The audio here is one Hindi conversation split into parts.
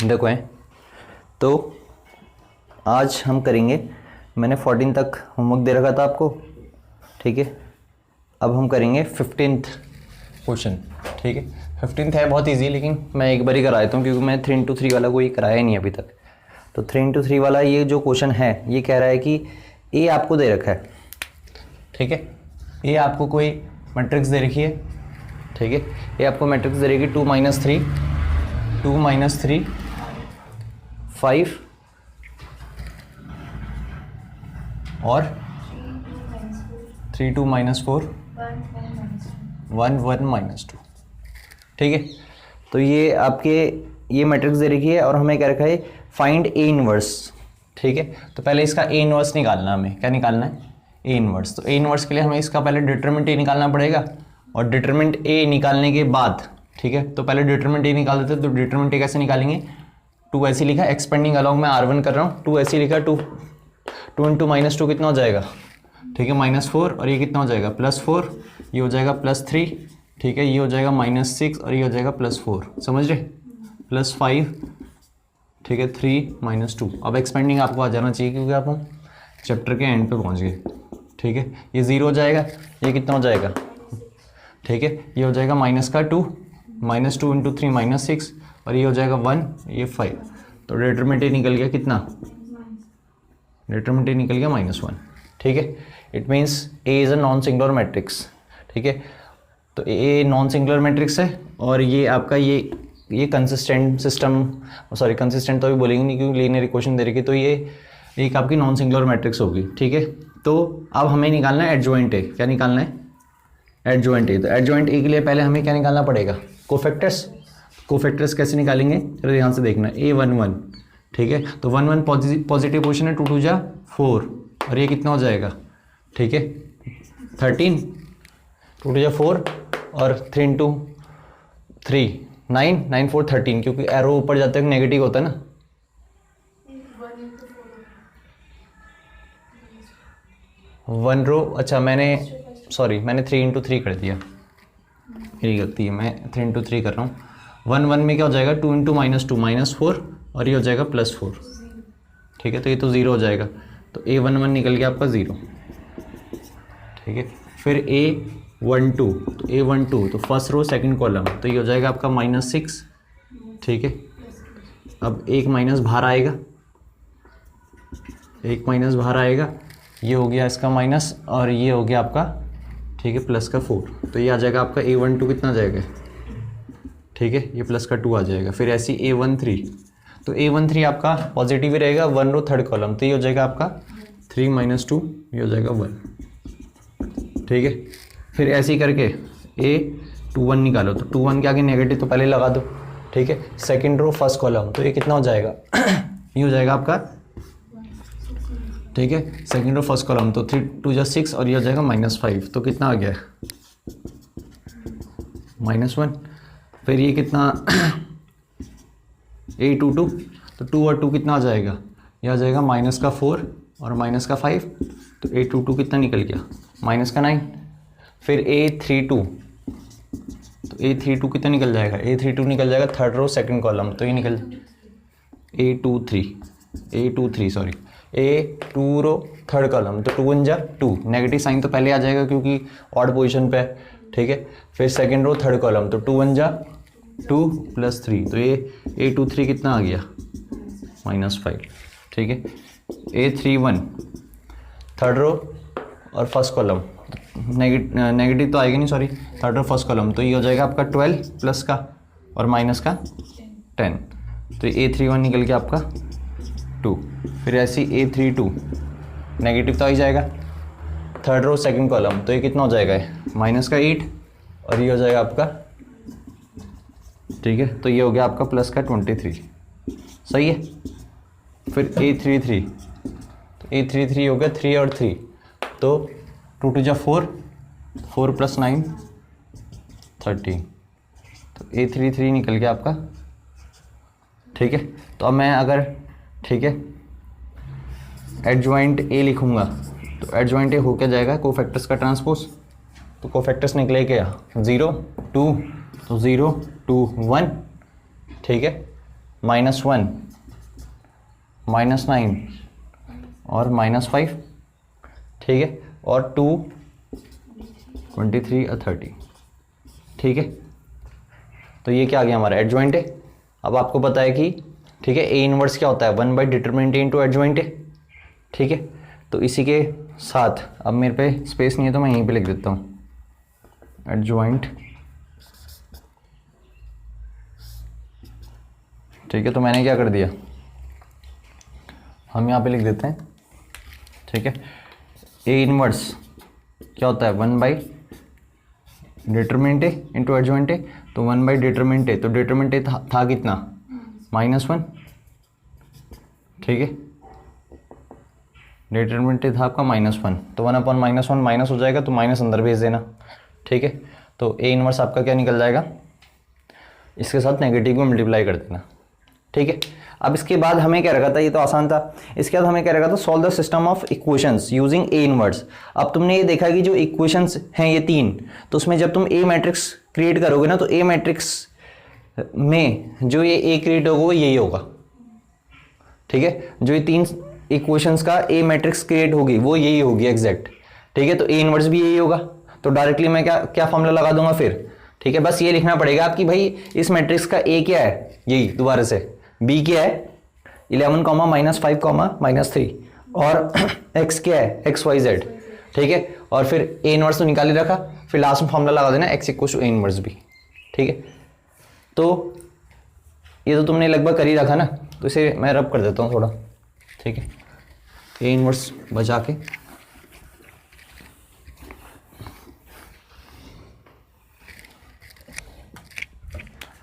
देखो हैं तो आज हम करेंगे, मैंने 14 तक होमवर्क दे रखा था आपको, ठीक है। अब हम करेंगे 15th क्वेश्चन, ठीक है। 15th है बहुत इजी, लेकिन मैं एक बार ही करा देता हूँ क्योंकि मैं 3 into 3 वाला कोई कराया ही नहीं अभी तक। तो 3 into 3 वाला ये जो क्वेश्चन है ये कह रहा है कि ए आपको दे रखा है, ठीक है। ये आपको कोई मैट्रिक्स दे रखी है, ठीक है। ये आपको मैट्रिक्स दे रखी 2 - 3 2 - 3 5 और 3 2 - 4 1 1 - 2, ठीक है। तो ये आपके ये मैट्रिक्स दे रखी है और हमें क्या रखा है, फाइंड ए इनवर्स, ठीक है। तो पहले इसका ए इनवर्स निकालना, हमें क्या निकालना है, ए इनवर्स। तो ए इनवर्स के लिए हमें इसका पहले डिटरमिनेंट ए निकालना पड़ेगा और डिटरमिनेंट ए निकालने के बाद, ठीक है, तो पहले डिटरमिनेंट ए निकाल देते हैं। तो डिटरमिनेंट ए कैसे निकालेंगे, 2 ऐसे लिखा, एक्सपेंडिंग अलॉन्ग मैं R1 कर रहा हूँ, 2 ऐसे लिखा, 2 × -2 कितना हो जाएगा, ठीक है, -4 और ये कितना हो जाएगा +4, ये हो जाएगा +3, ठीक है, ये हो जाएगा -6 और ये हो जाएगा +4, समझ रहे, +5, ठीक है, 3 - 2। अब एक्सपेंडिंग आपको आ जाना चाहिए क्योंकि आप हम चैप्टर के एंड पे पहुंच गए, ठीक है। ये 0 हो जाएगा, ये कितना हो जाएगा, ठीक है, ये हो जाएगा -2 -2 × 3 -6 और ये हो जाएगा 1, ये 5। तो डिटरमिनेंट ए निकल गया कितना, डिटरमिनेंट ए निकल गया -1, ठीक है। It means A is a non singular matrix, ठीक है। तो ए नॉन सिंगुलर मैट्रिक्स है और ये आपका ये कंसिस्टेंट सिस्टम, सॉरी कंसिस्टेंट तो अभी बोलेंगे नहीं क्योंकि लीनियर इक्वेशन दे रखी, तो ये एक आपकी नॉन सिंगुलर मैट्रिक्स होगी, ठीक है। तो अब हमें निकालना है एडजॉइंट ए। क्या निकालना है, एडजॉइंट ए। तो एडजॉइंट ए के लिए पहले हमें क्या निकालना पड़ेगा, कोफैक्टर्स। कोफैक्टर्स कैसे निकालेंगे, चलो ध्यान से देखना, A1 1, ठीक है। तो 1 1 पॉजिटिव पोर्शन है, 2 2 जा 4 और ये कितना हो जाएगा, ठीक है, 13, 2 2 जा 4 और 3 × 3 9 9 4 13, क्योंकि एरो ऊपर जाते हैं नेगेटिव होता है ना। 1 रो, अच्छा मैंने 3 × 3 कर दिया, मेरी गलती है, मैं 3 × 3 कर रहा हूँ। 1 1 में क्या हो जाएगा, 2 × -2 -4 और ये हो जाएगा +4, ठीक है। तो ये तो 0 हो जाएगा, तो A11 निकल गया आपका 0, ठीक है। फिर A12, तो A12 तो फर्स्ट रो सेकंड कॉलम, तो ये हो जाएगा आपका -6, ठीक है। अब एक माइनस बाहर आएगा, एक माइनस बाहर आएगा, ये हो गया इसका माइनस और ये हो गया आपका, ठीक है, प्लस का 4। तो ये आ जाएगा आपका A12 कितना आ जाएगा, ठीक है, ये प्लस का 2 आ जाएगा। फिर ऐसी A13, तो A13 आपका पॉजिटिव ही रहेगा, 1 रो थर्ड कॉलम, तो ये हो जाएगा आपका 3 - 2, ये हो जाएगा 1, ठीक है। फिर ऐसे ही करके A21 निकालो, तो 21 के आगे नेगेटिव तो पहले लगा दो, ठीक है। सेकेंड रो फर्स्ट कॉलम, तो ये कितना हो जाएगा ये हो जाएगा आपका, ठीक है, सेकेंड रो फर्स्ट कॉलम, तो 3 2 जा 6 और ये हो जाएगा -5, तो कितना आ गया -1। फिर ये कितना A22, तो 2 और 2 कितना आ जाएगा, ये आ जाएगा -4 और -5, तो A22 कितना निकल गया, -9। फिर A32, तो A32 कितना निकल जाएगा, A32 निकल जाएगा थर्ड रो सेकंड कॉलम, तो ये निकल A2 रो थर्ड कॉलम, तो 2 1 जा 2, नेगेटिव साइन तो पहले आ जाएगा क्योंकि ऑड पोजीशन पे है, ठीक है। फिर सेकंड रो थर्ड कॉलम, तो 2 1 जा 2 + 3, तो ये A23 कितना आ गया -5, ठीक है। A31 थर्ड रो और फर्स्ट कॉलम, नेगेटिव तो आएगा नहीं, sorry, third row first column, तो ये हो जाएगा आपका 12 प्लस का और माइनस का 10, तो A31 निकल गया आपका 2। फिर ऐसी A32 नेगेटिव तो आ ही जाएगा, थर्ड रो सेकंड कॉलम, तो ये कितना हो जाएगा, -8 और ये हो जाएगा आपका, ठीक है, तो ये हो गया आपका प्लस का 23, सही है। फिर A33, तो A33 हो गया 3 और 3, तो 2 2 जा 4 4 + 9 13, तो A33 निकल गया आपका, ठीक है। तो अब मैं अगर, ठीक है, एडजॉइंट ए लिखूंगा, तो एडजॉइंट ए हो क्या जाएगा, कोफैक्टर्स का ट्रांसपोज, तो कोफैक्टर्स निकले क्या 0 2, तो 0 2 1, ठीक है। -1 -9 और -5, ठीक है, और 2 23 और 30, ठीक है। तो ये क्या आ गया हमारा एडजॉइंट है। अब आपको पता है कि ठीक है ए इनवर्स क्या होता है 1 बाई डिटरमिनेंट इनटू एडजॉइंट है, ठीक है। तो इसी के साथ अब मेरे पे स्पेस नहीं है तो मैं यहीं पे लिख देता हूँ एडजॉइंट, ठीक है। तो मैंने क्या कर दिया, हम यहाँ पे लिख देते हैं, ठीक है। ए इनवर्स क्या होता है 1 by determinant A into adjoint A, तो 1 बाई डिटरमिनेंट ए, तो डिटरमिनेंट ए था कितना -1, ठीक है। डिटरमिनेंट था आपका -1, तो 1 अपॉन -1 माइनस हो जाएगा, तो माइनस अंदर भेज देना, ठीक है। तो ए इनवर्स आपका क्या निकल जाएगा, इसके साथ नेगेटिव को मल्टीप्लाई कर देना, ठीक है। अब इसके बाद हमें क्या रखा था, ये तो आसान था। इसके बाद हमें क्या रखा था, solve the system of equations using A inverse. अब तुमने ये देखा कि जो इक्वेशंस हैं ये 3, तो उसमें जब तुम ए मैट्रिक्स क्रिएट करोगे ना, तो ए मैट्रिक्स में जो ये ए क्रिएट होगा वो यही होगा, ठीक है। जो ये 3 इक्वेशंस का ए मैट्रिक्स क्रिएट होगी वो यही होगी एग्जैक्ट, ठीक है। तो ए इनवर्स भी यही होगा, तो डायरेक्टली मैं क्या फॉर्मूला लगा दूंगा फिर, ठीक है। बस ये लिखना पड़ेगा आपकी भाई इस मैट्रिक्स का ए क्या है, यही दोबारा से, बी क्या है 11 -5 -3 और एक्स क्या है XYZ, ठीक है। और फिर ए इनवर्स तो निकाल ही रखा, फिर लास्ट में फॉर्मूला लगा देना x = ए इनवर्स भी, ठीक है। तो ये तो तुमने लगभग कर ही रखा ना, तो इसे मैं रब कर देता हूँ थोड़ा, ठीक है। ए इनवर्स बचा के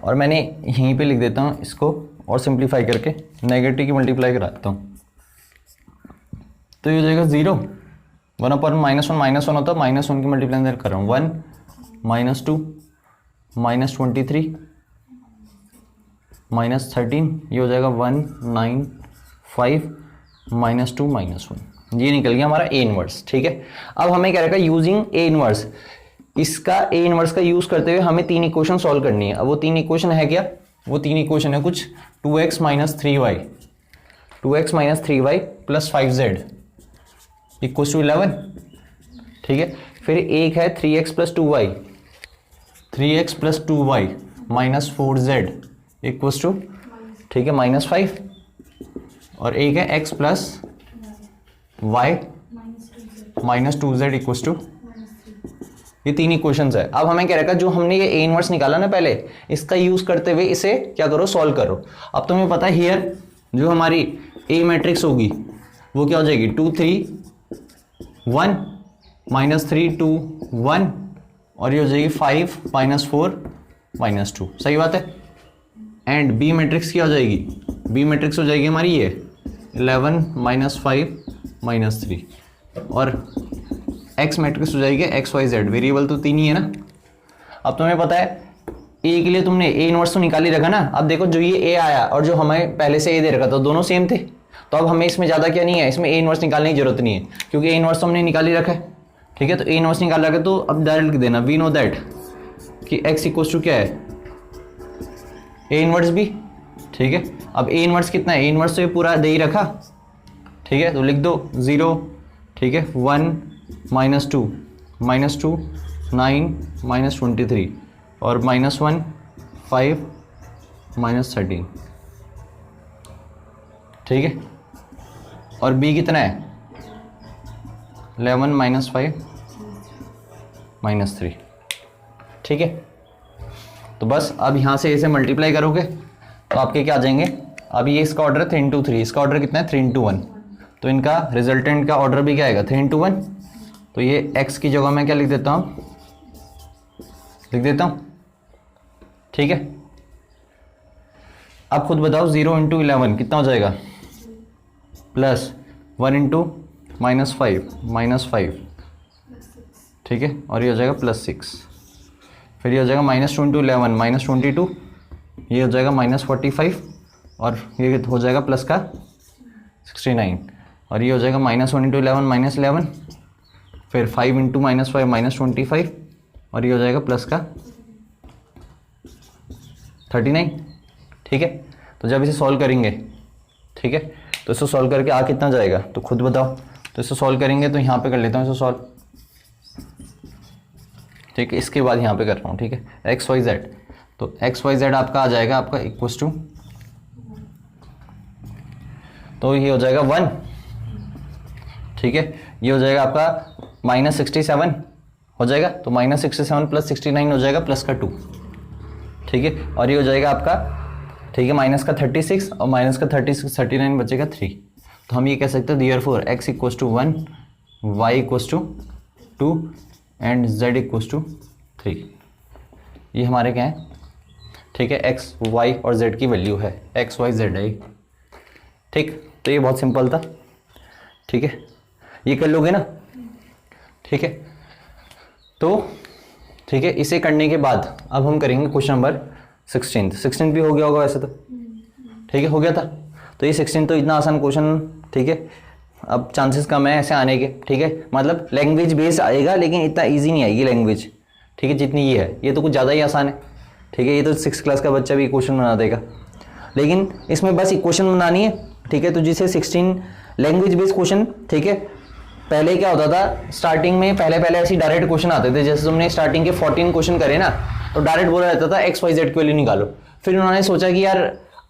और मैंने यहीं पे लिख देता हूँ इसको, और सिंप्लीफाई करके नेगेटिव की मल्टीप्लाई करा देता हूँ, तो ये हो जाएगा 0, 1 अपॉन -1 होता है, -1 की मल्टीप्लाई कर रहा हूँ, 1 -2 -23 -13, ये हो जाएगा 1 9 5 -2 -1, ये निकल गया हमारा ए इनवर्स, ठीक है। अब हमें क्या रखा, यूजिंग ए इनवर्स, इसका ए इनवर्स का यूज करते हुए हमें 3 इक्वेशन सॉल्व करनी है। अब वो 3 इक्वेशन है क्या, वो 3 इक्वेशन है कुछ 2x - 3y, 2x - 3y + 5z = 11, ठीक है। फिर एक है 3x + 2y, 3x + 2y - 4z = ठीक है -5, और एक है x + y - 2z = ये 3 इक्वेशंस है। अब हमें क्या रखा, जो हमने ये ए इनवर्स निकाला ना पहले, इसका यूज करते हुए इसे क्या करो, सॉल्व करो। अब तुम्हें पता है हियर जो हमारी ए मैट्रिक्स होगी वो क्या हो जाएगी 2 3 1 -3 2 1, और ये हो जाएगी 5 -4 -2, सही बात है। एंड बी मैट्रिक्स क्या हो जाएगी, बी मैट्रिक्स हो जाएगी हमारी ये 11 -5 -3, और एक्स मैट्रिक्स हो जाएगी XYZ, वेरिएबल तो 3 ही है ना। अब तुम्हें पता है ए के लिए तुमने ए इनवर्स तो निकाल ही रखा ना। अब देखो जो ये ए आया और जो हमें पहले से ए दे रखा था दोनों सेम थे, तो अब हमें इसमें ज़्यादा क्या नहीं है, इसमें ए इनवर्स निकालने की जरूरत नहीं है, क्योंकि ए इनवर्स तो हमने निकाल ही रखा है, ठीक है। तो ए इनवर्स निकाल रखा है, तो अब डायरेक्ट लिख देना वी नो दैट कि x = क्या है ए इनवर्स भी, ठीक है। अब ए इनवर्स कितना है, ए इनवर्स तो ये पूरा दे ही रखा, ठीक है। तो लिख दो 0, ठीक है, 1 -2 -2 9 -23 और -1 5 -13, ठीक है। और b कितना है 11 -5 -3, ठीक है। तो बस अब यहाँ से इसे मल्टीप्लाई करोगे तो आपके क्या आ जाएंगे, अब ये इसका ऑर्डर है 3 2 3, इसका ऑर्डर कितना है 3 2 1, तो इनका रिजल्टेंट का ऑर्डर भी क्या आएगा 3 2 1। तो ये x की जगह मैं क्या लिख देता हूँ, ठीक है। अब खुद बताओ 0 × 11 कितना हो जाएगा, प्लस 1 × -5 ठीक है, और ये हो जाएगा +6, फिर ये हो जाएगा -2 × 11 -22, ये हो जाएगा -45, और ये हो जाएगा प्लस का 69, और ये हो जाएगा -1 × 11 -11, फिर 5 × -5 -25, और ये हो जाएगा प्लस का 39, ठीक है। तो जब इसे सॉल्व करेंगे, ठीक है, तो इसको सॉल्व करके आ कितना जाएगा तो खुद बताओ। तो इसको सॉल्व करेंगे तो यहाँ पे कर लेता हूँ इसको सॉल्व, ठीक है, इसके बाद यहाँ पे कर रहा हूँ, ठीक है, एक्स वाई जेड। तो एक्स वाई जेड आपका आ जाएगा आपका इक्वल टू, तो ये हो जाएगा 1, ठीक है, ये हो जाएगा आपका -67 हो जाएगा, तो -67 + 69 हो जाएगा प्लस का 2, ठीक है, और ये हो जाएगा आपका, ठीक है, माइनस का 36 और माइनस का 36 39 बचेगा 3। तो हम ये कह सकते हैं therefore x = 1, y = 2 and z = 3। ये हमारे क्या है, ठीक है, x y और z की वैल्यू है, x y z है, ठीक। तो ये बहुत सिंपल था, ठीक है, ये कर लोगे ना, ठीक है। तो ठीक है, इसे करने के बाद अब हम करेंगे क्वेश्चन नंबर 16 भी हो गया होगा वैसे तो, ठीक है, हो गया था। तो ये 16 तो इतना आसान क्वेश्चन, ठीक है, अब चांसेस कम है ऐसे आने के, ठीक है, मतलब लैंग्वेज बेस्ड आएगा लेकिन इतना इजी नहीं आएगी लैंग्वेज, ठीक है, जितनी ये है, ये तो कुछ ज़्यादा ही आसान है, ठीक है, ये तो 6 क्लास का बच्चा भी क्वेश्चन बना देगा, लेकिन इसमें बस इक्वेशन बनानी है, ठीक है। तो जिसे 16 लैंग्वेज बेस्ड क्वेश्चन, ठीक है, पहले क्या होता था स्टार्टिंग में, पहले ऐसे डायरेक्ट क्वेश्चन आते थे, जैसे तुमने स्टार्टिंग के 14 क्वेश्चन करे ना, तो डायरेक्ट बोला जाता था एक्स वाई जेड की वैल्यू निकालो। फिर उन्होंने सोचा कि यार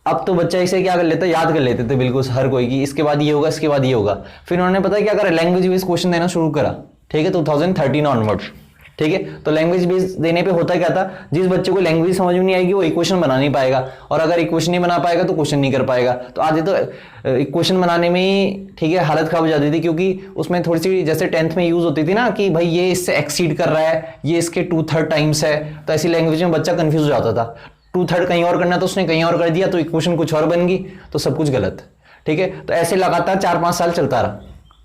अब तो बच्चा इसे क्या कर लेता है, याद कर लेते थे बिल्कुल हर कोई की, इसके बाद ये होगा, इसके बाद ये होगा। फिर उन्होंने पता क्या करा, लैंग्वेज बेस्ड क्वेश्चन देना शुरू करा, ठीक है, 2013 ऑनवर्ड्स, ठीक है। तो लैंग्वेज बेस्ड देने पे होता क्या था, जिस बच्चे को लैंग्वेज समझ में नहीं आएगी वो इक्वेशन बना नहीं पाएगा, और अगर इक्वेशन नहीं बना पाएगा तो क्वेश्चन नहीं कर पाएगा। तो आधे तो इक्वेशन बनाने में ही, ठीक है, हालत खराब हो जाती थी, क्योंकि उसमें थोड़ी सी जैसे 10th में यूज होती थी ना कि भाई ये इससे एक्सीड कर रहा है, ये इसके 2/3 टाइम्स है, तो ऐसी लैंग्वेज में बच्चा कंफ्यूज हो जाता था। 2/3 कहीं और करना तो उसने कहीं और कर दिया, तो इक्वेशन कुछ और बन गई, तो सब कुछ गलत, ठीक है। तो ऐसे लगातार 4-5 साल चलता रहा,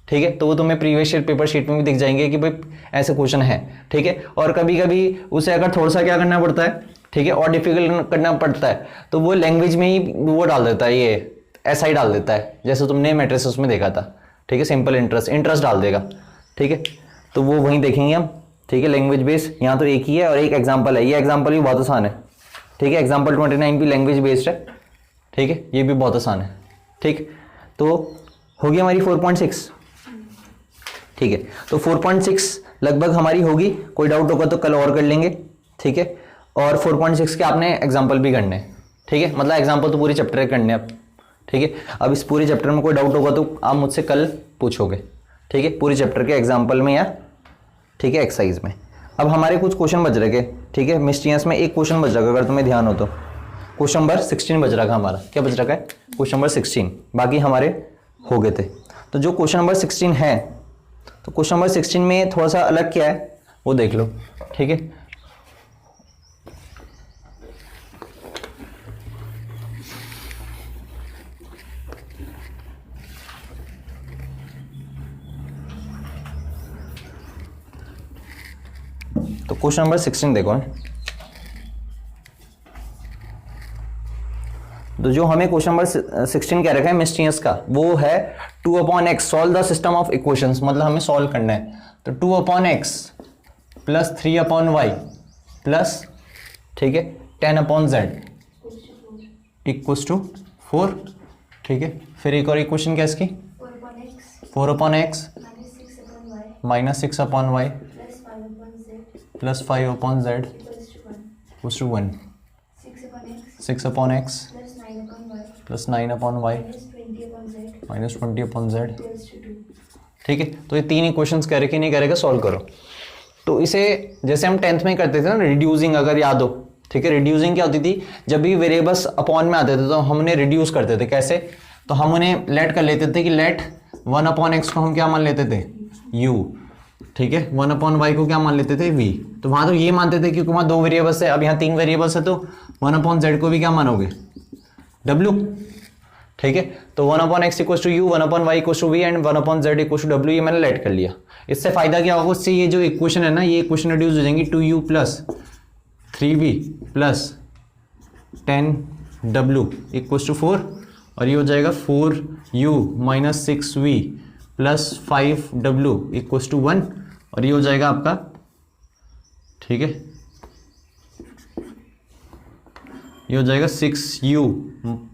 ठीक है। तो वो तुम्हें प्रीवियस ईयर पेपर शीट में भी दिख जाएंगे कि भाई ऐसे क्वेश्चन है, ठीक है। और कभी कभी उसे अगर थोड़ा सा क्या करना पड़ता है, ठीक है, और डिफिकल्ट करना पड़ता है, तो वो लैंग्वेज में ही वो डाल देता है, ये ऐसा ही डाल देता है, जैसे तुमने मैट्रिसेस में देखा था, ठीक है, सिंपल इंटरेस्ट डाल देगा, ठीक है। तो वो वहीं देखेंगे हम, ठीक है, लैंग्वेज बेस्ड। यहाँ तो एक ही है और एक एग्जाम्पल है, ये एग्जाम्पल भी बहुत आसान है, ठीक है, एग्जाम्पल 29 भी लैंग्वेज बेस्ड है, ठीक है, ये भी बहुत आसान है, ठीक। तो हो गई हमारी 4.6, ठीक है। तो 4.6 लगभग हमारी होगी, कोई डाउट होगा तो कल और कर लेंगे, ठीक है। और 4.6 के आपने एग्जाम्पल भी करने हैं, ठीक है, मतलब एग्जाम्पल तो पूरे चैप्टर के करने हैं अब, ठीक है। अब इस पूरे चैप्टर में कोई डाउट होगा तो आप मुझसे कल पूछोगे, ठीक है, पूरे चैप्टर के एग्जाम्पल में या, ठीक है, एक्सरसाइज में। अब हमारे कुछ क्वेश्चन बच रहे, ठीक है, मिस्टीरियस में एक क्वेश्चन बच रहा, अगर तुम्हें ध्यान हो तो क्वेश्चन नंबर 16 बच रहा हमारा, क्या बच रहा है, क्वेश्चन नंबर 16, बाकी हमारे हो गए थे। तो जो क्वेश्चन नंबर 16 है, तो क्वेश्चन नंबर 16 में थोड़ा सा अलग क्या है वो देख लो, ठीक है। तो क्वेश्चन नंबर 16 देखो, तो जो हमें क्वेश्चन नंबर 16 कह रखा है मिस्टीरियस का, वो है 2/x solve the system of equations, मतलब हमें सॉल्व करना है। तो 2/x प्लस 3/y प्लस, ठीक है, 10/z इक्वल्स टू 4, ठीक है। फिर एक और इक्वेशन क्या इसकी, 4/x minus 6/y plus 5/z equals to 1, 6/x plus 9/y minus 20/z, ठीक है। तो ये तीन इक्वेशंस कह रखे, नहीं कह रहे सॉल्व करो। तो इसे जैसे हम 10th में करते थे ना, रिड्यूसिंग, अगर याद हो, ठीक है। रिड्यूसिंग क्या होती थी, जब भी वेरिएबल्स अपॉन में आते थे तो हमने रिड्यूस करते थे, कैसे, तो हम उन्हें लेट कर लेते थे कि लेट 1/x को हम क्या मान लेते थे, u, ठीक है, 1/y को क्या मान लेते थे, v। तो वहां तो ये मानते थे क्योंकि वहां 2 वेरिएबल्स है, अब यहाँ 3 वेरिएबल्स है, तो 1/z को भी क्या मानोगे, w, ठीक है। तो 1/x equal to u, 1/y equal to v and 1/z equal to w, ये मैंने लेट कर लिया। इससे फायदा क्या होगा, उससे ये जो इक्वेशन है ना, ये इक्वेशन रिड्यूस हो जाएंगी, 2u plus 3v plus 10w equal to 4, और ये हो जाएगा 4u minus 6v plus 5w equal to 1, और ये हो जाएगा आपका, ठीक है, ये हो जाएगा 6u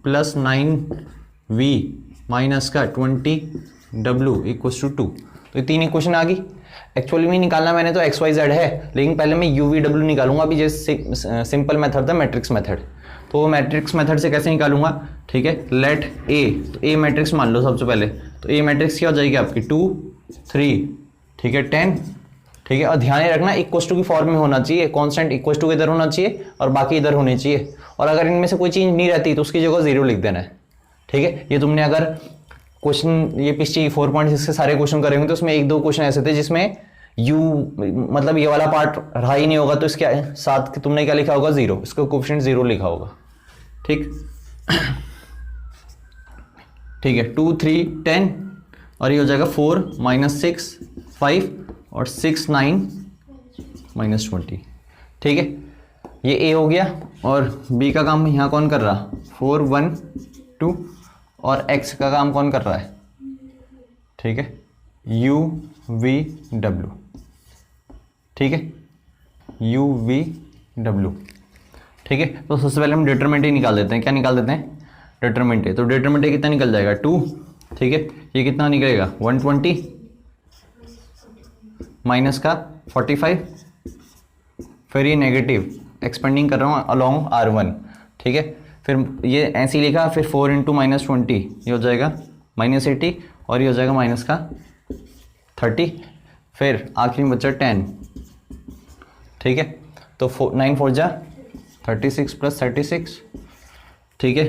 प्लस 9v माइनस का 20w इक्वल्स टू 2। तो ये 3 इक्वेशन आ गई। एक्चुअली में निकालना मैंने तो एक्स वाई जेड है, लेकिन पहले मैं यू वी डब्ल्यू निकालूंगा। अभी जैसे सिंपल मेथड था मैट्रिक्स मेथड, तो मैट्रिक्स मेथड से कैसे निकालूंगा, ठीक है। लेट ए, तो ए मैट्रिक्स मान लो सबसे पहले, तो ए मैट्रिक्स क्या हो जाएगी आपकी 2 3, ठीक है 10, ठीक है। और ध्यान रखना इक्वल टू की फॉर्म में होना चाहिए, कांस्टेंट इक्वल टू इधर होना चाहिए और बाकी इधर होनी चाहिए। और अगर इनमें से कोई चीज नहीं रहती तो उसकी जगह 0 लिख देना है, ठीक है। ये तुमने अगर क्वेश्चन ये पिछली 4.6 के सारे क्वेश्चन करेंगे तो उसमें 1-2 क्वेश्चन ऐसे थे जिसमें u मतलब ये वाला पार्ट रहा ही नहीं होगा, तो इसके साथ तुमने क्या लिखा होगा 0, इसका कोएफिशिएंट 0 लिखा होगा, ठीक। ठीक है 2 3 10 और ये हो जाएगा 4 -6 5 और 6 9 -20, ठीक है। ये a हो गया और b का काम यहाँ कौन कर रहा, 4 1 2 और x का काम कौन कर रहा है, ठीक है u v w, ठीक है u v w, ठीक है। तो सबसे पहले हम डिटरमिनेंट ही निकाल देते हैं। क्या निकाल देते हैं, डिटरमिनेंट है। तो डिटरमिनेंट कितना निकल जाएगा 2, ठीक है। ये कितना निकलेगा 120 माइनस का 45, फिर ये नेगेटिव एक्सपेंडिंग कर रहा हूँ अलॉन्ग R1, ठीक है। फिर ये ऐसे ही लिखा, फिर 4 × -20 ये हो जाएगा -80 और ये हो जाएगा माइनस का 30, फिर आखिरी में बचा 10, ठीक है। तो 9 4 जा 36 + 36, ठीक है।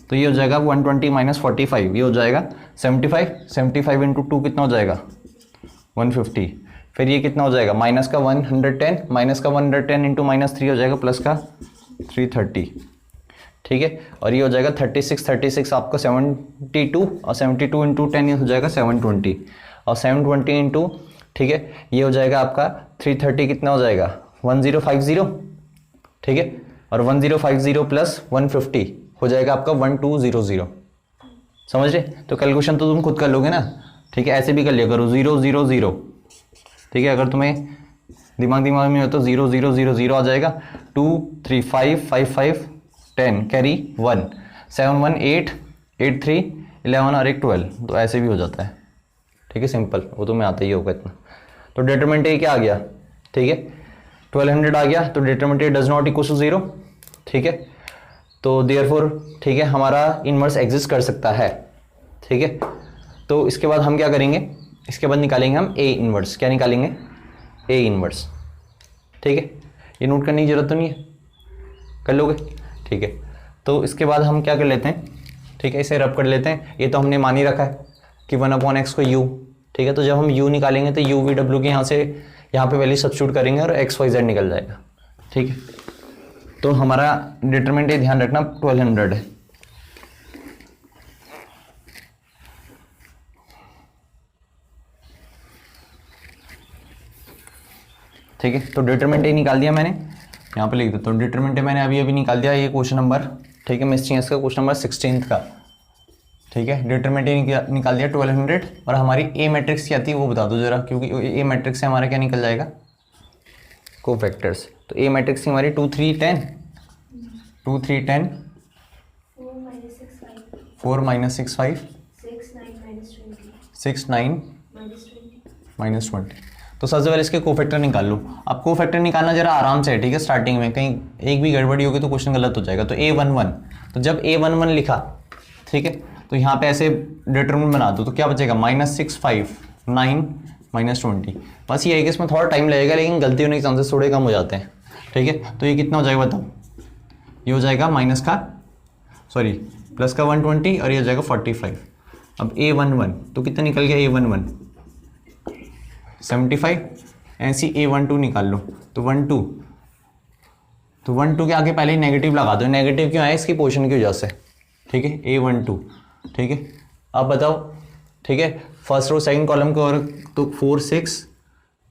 तो ये हो जाएगा 120 - 45 ये हो जाएगा 75 × 2 कितना हो जाएगा 150, फिर ये कितना हो जाएगा माइनस का 110 माइनस का 110 × -3 हो जाएगा प्लस का 330, ठीक है। और ये हो जाएगा 36 आपका 72 और 72 × 10 ये हो जाएगा 720 और 720 ठीक है ये हो जाएगा आपका 330 कितना हो जाएगा 1050, ठीक है। और 1050 प्लस 150 हो जाएगा आपका 1200, समझ रहे। तो कैलकुलेशन तो तुम खुद कर लोगे ना, ठीक है। ऐसे भी कर लिया करो 0 0 0, ठीक है। अगर तुम्हें दिमाग में हो तो 0 0 0 0 आ जाएगा, 2 3 5 5 5 10 कैरी 1 7 1 8 8 3 11 और 1 12, तो ऐसे भी हो जाता है, ठीक है। सिंपल, वो तुम्हें आता ही होगा इतना। तो डिटरमिनेंट ए क्या आ गया, ठीक है 1200 आ गया। तो determinant A does not equal to 0, ठीक है। तो देयरफॉर ठीक है हमारा इनवर्स एग्जिस्ट कर सकता है, ठीक है। तो इसके बाद हम क्या करेंगे, इसके बाद निकालेंगे हम ए इनवर्स। क्या निकालेंगे, ए इनवर्स, ठीक है। ये नोट करने की जरूरत तो नहीं है, कर लोगे, ठीक है। तो इसके बाद हम क्या कर लेते हैं, ठीक है इसे रब कर लेते हैं। ये तो हमने मान ही रखा है कि 1/x को u, ठीक है। तो जब हम u निकालेंगे तो u v w के यहाँ से यहाँ पे वैल्यू सब्स्टिट्यूट करेंगे और x y z निकल जाएगा, ठीक है। तो हमारा डिटरमिनेंट ध्यान रखना 1200 है, ठीक है। तो डिटरमिनेंट निकाल दिया मैंने, यहाँ पे लिख देता हूँ। डिटरमिनेंट मैंने अभी निकाल दिया, ये क्वेश्चन नंबर, ठीक है मिस्टिंग का क्वेश्चन नंबर 16 का, ठीक है। डिटरमिनेंट निकाल दिया 1200 और हमारी ए मैट्रिक्स क्या थी वो बता दो जरा, क्योंकि ए मैट्रिक्स से हमारा क्या निकल जाएगा, कोफैक्टर्स। तो ए मैट्रिक्स की हमारी 2 3 10 2 3 10 4 - 6 5 6 9 -20। तो सबसे पहले इसके कोफैक्टर निकाल लो। अब कोफैक्टर निकालना जरा आराम से है, ठीक है। स्टार्टिंग में कहीं एक भी गड़बड़ी होगी तो क्वेश्चन गलत हो जाएगा। तो a11, तो जब a11 लिखा, ठीक है, तो यहाँ पे ऐसे डिटरमिनेंट बना दो। तो क्या बचेगा -6 5 9 -20। बस ये है कि इसमें थोड़ा टाइम लगेगा, लेकिन गलती होने के चांसेस थोड़े कम हो जाते हैं, ठीक है। तो ये कितना हो जाएगा बताओ, ये हो जाएगा प्लस का 120 और ये हो जाएगा 45। अब a11 तो कितना निकल गया, a11 75, ऐसी a12 निकाल लो। तो 12 के आगे पहले ही नेगेटिव लगा दो। नेगेटिव क्यों आया, इसकी पोजीशन की वजह से, ठीक है a12, ठीक है। अब बताओ, ठीक है फर्स्ट रो सेकंड कॉलम को, और तो 4 6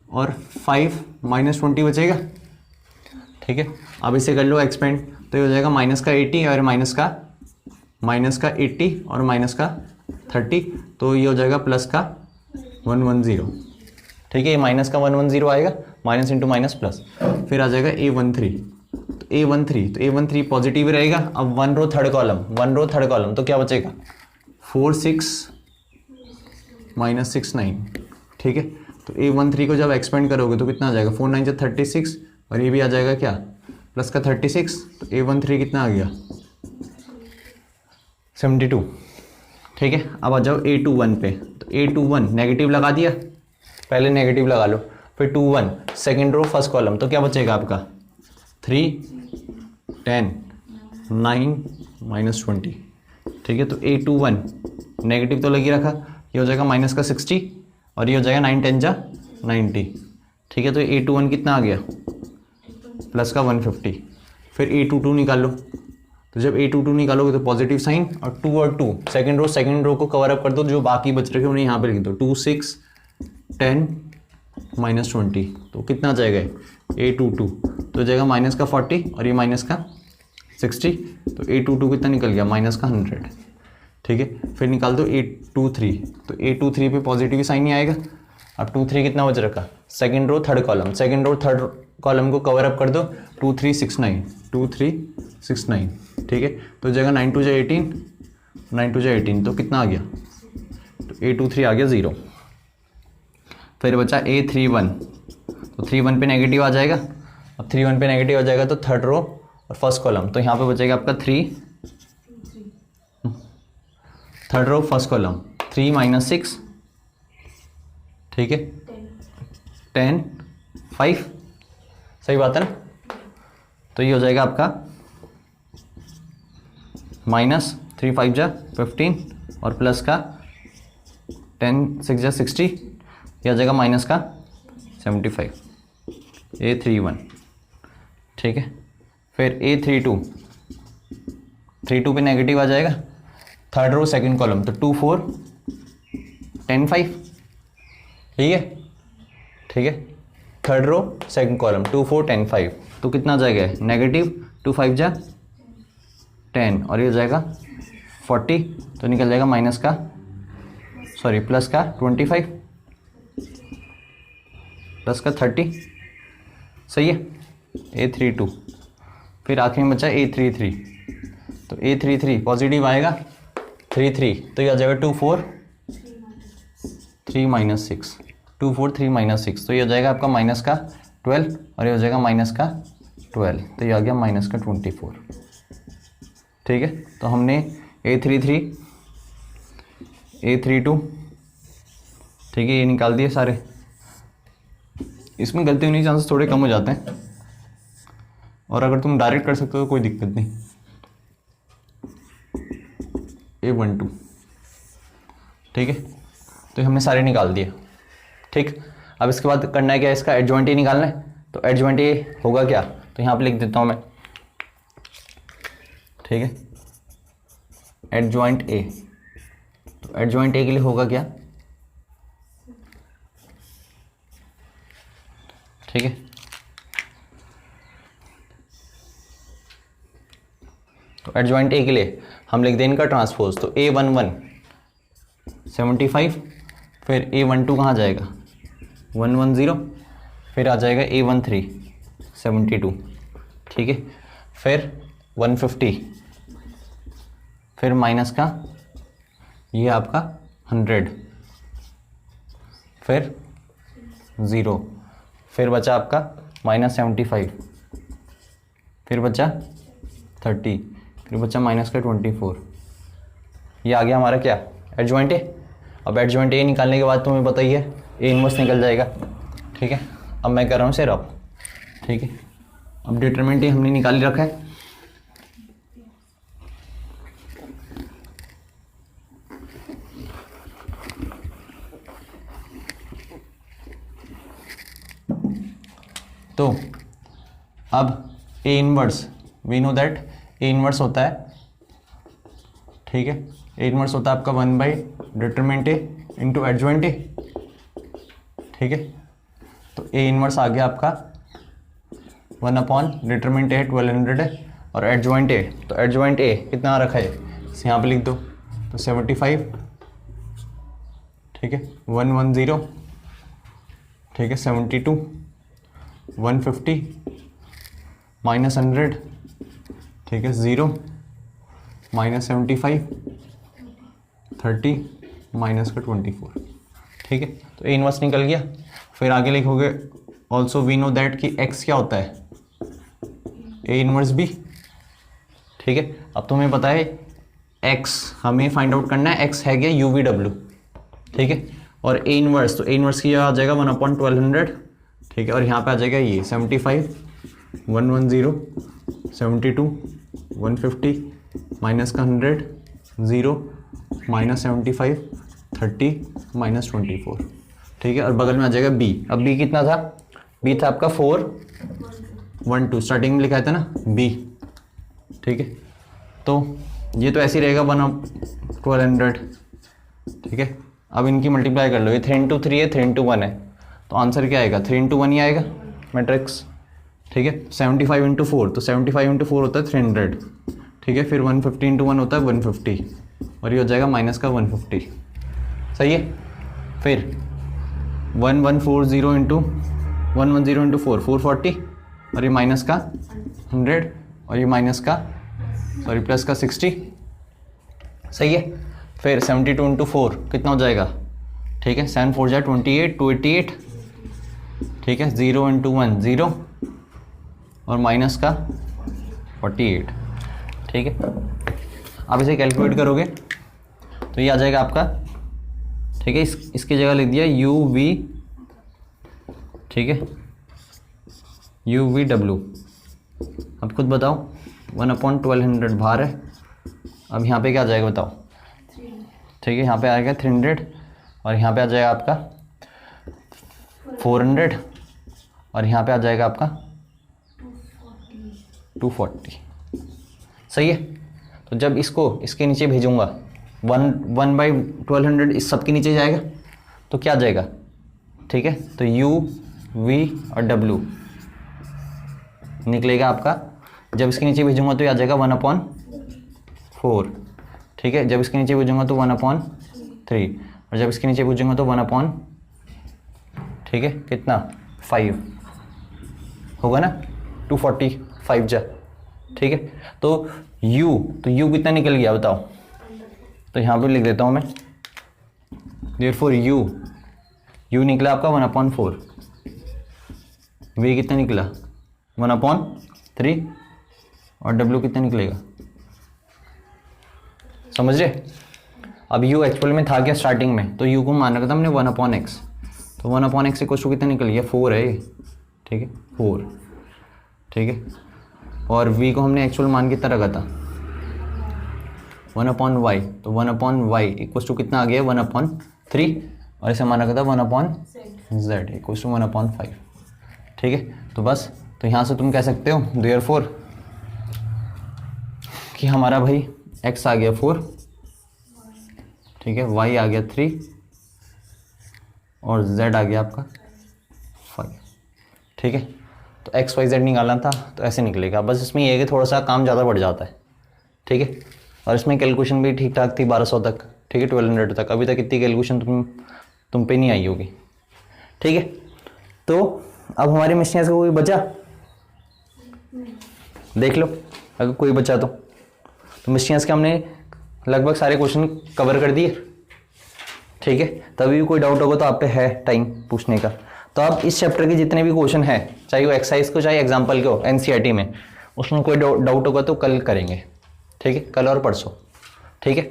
और 5 -20 बचेगा, ठीक है। अब इसे कर लो एक्सपेंड, तो ये हो जाएगा -80 और माइनस का 80 और -30, तो ये हो जाएगा प्लस का 110, ठीक है। ये माइनस का 110 आएगा, माइनस इंटू माइनस प्लस, फिर आ जाएगा a13। तो A13, तो A13 पॉजिटिव रहेगा। अब 1 रो थर्ड कॉलम, तो क्या बचेगा 4 6 -6 9, ठीक है। तो A13 को जब एक्सपेंड करोगे तो कितना आ जाएगा 4 9 36, और ये भी आ जाएगा क्या प्लस का 36, तो A13 कितना आ गया 72, ठीक है। अब आ जाओ A21 पे, तो A21 नेगेटिव लगा दिया, पहले नेगेटिव लगा लो, फिर 21 सेकेंड रो फर्स्ट कॉलम, तो क्या बचेगा आपका 3 10 9 -20, ठीक है। तो A21 नेगेटिव तो लगी रखा, ये हो जाएगा माइनस का 60, और ये हो जाएगा 9 10 जा 90, ठीक है। तो A21 कितना आ गया प्लस का 150। फिर A22 निकाल लो, तो जब A22 निकालोगे तो पॉजिटिव साइन, और 2 और 2 सेकेंड रो को कवर अप कर दो, जो बाकी बच रखे उन्हें यहाँ पे लिख दो, 2 6 10 -20, तो कितना जाएगा A22, तो जाएगा माइनस का 40 और ये माइनस का 60, तो A22 कितना निकल गया माइनस का 100, ठीक है। फिर निकाल दो A23, तो A23 पे पॉजिटिव साइन ही आएगा। अब 23 कितना बच रखा सेकेंड रो थर्ड कॉलम को कवर अप कर दो, 2 3 6 9, ठीक है। तो जाएगा 9 2 जा 18, तो कितना आ गया, तो A23 आ गया 0। फिर बचा A31, तो 31 पे नेगेटिव आ जाएगा। अब 31 पे नेगेटिव आ जाएगा तो थर्ड रो और फर्स्ट कॉलम, तो यहाँ पे बचेगा आपका 3, थर्ड रो फर्स्ट कॉलम 3 -6, ठीक है, 10 5, सही बात है ना। तो ये हो जाएगा आपका -3 5 जा 15, और प्लस का 10 6 जा 60, यह आ जाएगा माइनस का 75, A31, ठीक है। फिर A32 पे नेगेटिव आ जाएगा, थर्ड रो सेकंड कॉलम, तो 2 4 10 5, ठीक है। थर्ड रो सेकंड कॉलम 2 4 10 5, तो कितना जाएगा नेगेटिव 2 5 जा 10, और ये हो जाएगा 40, तो निकल जाएगा प्लस का 25 प्लस का 30, सही है। A32, फिर आखिरी में बचा A33, तो A33 पॉजिटिव आएगा 3 तो ये आ जाएगा 2 4 3 -6, 2 4 3 -6, तो ये हो जाएगा आपका माइनस का 12, और ये हो जाएगा माइनस का 12, तो ये आ गया माइनस का 24, ठीक है। तो हमने A33 A32, ठीक है, ये निकाल दिए सारे। इसमें गलती होने के चांसेस थोड़े कम हो जाते हैं, और अगर तुम डायरेक्ट कर सकते हो तो कोई दिक्कत नहीं। A12, ठीक है, तो हमने सारे निकाल दिए, ठीक। अब इसके बाद करना है क्या, इसका एडजॉइंट ए निकालना है। तो एडजॉइंट ए होगा क्या, तो यहाँ पे लिख देता हूँ मैं, ठीक है, एडजॉइंट ए। तो एडजॉइंट ए के लिए होगा क्या, ठीक है। तो एडजॉइंट ए के लिए हम लिख दें इनका ट्रांसपोज, तो A11 75, फिर A12 कहाँ जाएगा 110, फिर आ जाएगा A13 72, ठीक है। फिर 150, फिर माइनस का ये आपका 100, फिर 0, फिर बचा आपका -75, फिर बचा 30, फिर बचा माइनस का 24। ये आ गया हमारा क्या एडजॉइंट ए। अब एडजॉइंट ए निकालने के बाद तुम्हें पता ही है ए इनवर्स निकल जाएगा, ठीक है। अब मैं कर रहा हूँ इसे रब, ठीक है। अब डिटरमिनेंट ए हमने निकाल रखा है, तो अब A inverse we know that A inverse होता है, ठीक है, ए इनवर्स होता है आपका 1 determinant A into adjoint A, ठीक है। तो ए इनवर्स आ गया आपका 1 डिटरमिनेंट ए 1200 है, और एडजॉइंट ए, तो एडजॉइंट ए कितना रखा है यहाँ पे लिख दो, तो 75, ठीक है, 110, ठीक है, 72, 150, -100, ठीक है, 0, -75, 30, माइनस का 24, ठीक है। तो ए इनवर्स निकल गया। फिर आगे लिखोगे ऑल्सो वी नो दैट कि एक्स क्या होता है, ए इनवर्स बी, ठीक है। अब तुम्हें पता है एक्स हमें फाइंड आउट करना है, एक्स है क्या यू वी डब्ल्यू, ठीक है। और ए इनवर्स, तो ए इनवर्स की आ जाएगा 1/1200, ठीक है। और यहाँ पे आ जाएगा ये 75, 110, 72, 150, माइनस का 100, 0, -75, 30, -24, ठीक है। और बगल में आ जाएगा बी। अब बी कितना था, बी था आपका 412, स्टार्टिंग में लिखा था ना बी, ठीक है। तो ये तो ऐसे ही रहेगा 1/1200, ठीक है। अब इनकी मल्टीप्लाई कर लो, ये 3 into 3 है, 3 into 1 है, तो आंसर क्या आएगा 3 into 1 ही आएगा मैट्रिक्स, ठीक है। 75 into 4, तो 75 into 4 होता है 300, ठीक है। फिर 150 into 1 होता है 150, और ये हो जाएगा माइनस का 150, सही है। फिर 1140 into 110 into 4, 440, और ये माइनस का 100, और ये माइनस का सॉरी प्लस का 60, सही है। फिर 72 into 4 कितना हो जाएगा, ठीक है, 7 4 जा 28, 288, ठीक है। 0 into 1 0, और माइनस का 48, ठीक है। आप इसे कैलकुलेट करोगे तो ये आ जाएगा आपका, ठीक है। इसकी जगह लिख दिया यू वी, ठीक है, यू वी डब्ल्यू। अब खुद बताओ 1/1200 बाहर है। अब यहाँ पे क्या आ जाएगा बताओ, ठीक है। यहाँ पे आएगा 300, और यहाँ पे आ जाएगा आपका 400, और यहाँ पे आ जाएगा आपका 240, सही है। तो जब इसको इसके नीचे भेजूंगा 1/1200 इस सब के नीचे जाएगा तो क्या आ जाएगा, ठीक है। तो u v और w निकलेगा आपका। जब इसके नीचे भेजूंगा तो ये आ जाएगा 1/4, ठीक है। जब इसके नीचे भेजूंगा तो 1/3, और जब इसके नीचे भेजूंगा तो 1/, ठीक है, कितना 5 होगा ना, 245 जा, ठीक है। तो u कितना निकल गया बताओ, तो यहाँ पे लिख देता हूँ मैं, देयरफॉर u निकला आपका 1/4, v कितना निकला 1/3, और w कितना निकलेगा, समझ रहे। अब u एक्चुअल में था क्या स्टार्टिंग में, तो u को मान रखा था हमने 1/x, तो 1/x इक्वल टू कितना निकल गया 4 है, ठीक है 4, ठीक है। और v को हमने एक्चुअल मान कितना रखा था 1/y, तो 1/y इक्वल टू कितना आ गया 1/3, और इसे मान रखा था 1/z इक्वल टू 1/5, ठीक है। तो बस, तो यहाँ से तुम कह सकते हो देयरफॉर कि हमारा भाई x आ गया 4, ठीक है, y आ गया 3, और z आ गया आपका 5, ठीक है। तो x y z निकालना था तो ऐसे निकलेगा। बस इसमें ये है कि थोड़ा सा काम ज़्यादा बढ़ जाता है, ठीक है। और इसमें कैलकुलेशन भी ठीक ठाक थी 1200 तक, ठीक है, 1200 तक। अभी तक इतनी कैलकुलेशन तुम पे नहीं आई होगी, ठीक है। तो अब हमारे मिस्टेक्स का कोई बचा, देख लो अगर कोई बचा तो मिस्टेक्स के हमने लगभग सारे क्वेश्चन कवर कर दिए, ठीक है। तभी भी कोई डाउट होगा तो आप पे है टाइम पूछने का। तो अब इस चैप्टर के जितने भी क्वेश्चन हैं, चाहे वो एक्सरसाइज को चाहे एग्जाम्पल के हो एनसीईआरटी में, उसमें कोई डाउट होगा तो कल करेंगे, ठीक है, कल और परसों, ठीक है,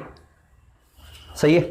सही है।